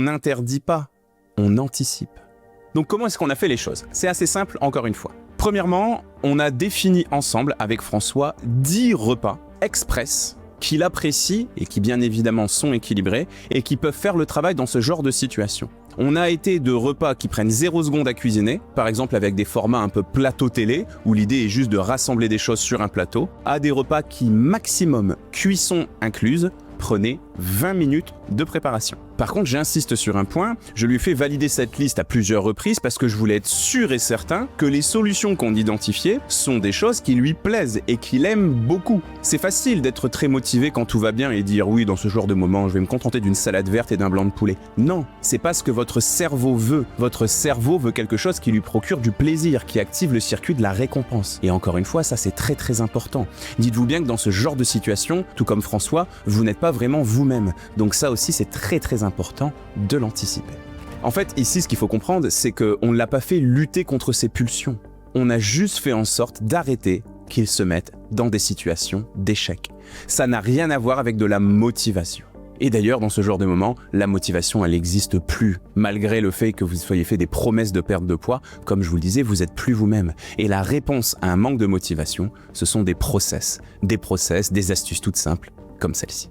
On n'interdit pas, on anticipe. Donc comment est-ce qu'on a fait les choses? C'est assez simple, encore une fois. Premièrement, on a défini ensemble avec François 10 repas express qu'il apprécie et qui bien évidemment sont équilibrés et qui peuvent faire le travail dans ce genre de situation. On a été de repas qui prennent 0 seconde à cuisiner, par exemple avec des formats un peu plateau télé, où l'idée est juste de rassembler des choses sur un plateau, à des repas qui, maximum cuisson incluse, prenaient 20 minutes de préparation. Par contre, j'insiste sur un point, je lui ai fait valider cette liste à plusieurs reprises parce que je voulais être sûr et certain que les solutions qu'on identifiait sont des choses qui lui plaisent et qu'il aime beaucoup. C'est facile d'être très motivé quand tout va bien et dire oui, dans ce genre de moment, je vais me contenter d'une salade verte et d'un blanc de poulet. Non, c'est pas ce que votre cerveau veut. Votre cerveau veut quelque chose qui lui procure du plaisir, qui active le circuit de la récompense. Et encore une fois, ça c'est très très important. Dites-vous bien que dans ce genre de situation, tout comme François, vous n'êtes pas vraiment vous-même. Donc ça aussi, c'est très très important de l'anticiper. En fait, ici, ce qu'il faut comprendre, c'est qu'on ne l'a pas fait lutter contre ses pulsions. On a juste fait en sorte d'arrêter qu'il se mette dans des situations d'échec. Ça n'a rien à voir avec de la motivation. Et d'ailleurs, dans ce genre de moment, la motivation, elle n'existe plus. Malgré le fait que vous soyez fait des promesses de perte de poids, comme je vous le disais, vous n'êtes plus vous-même. Et la réponse à un manque de motivation, ce sont des process, des astuces toutes simples, comme celle-ci.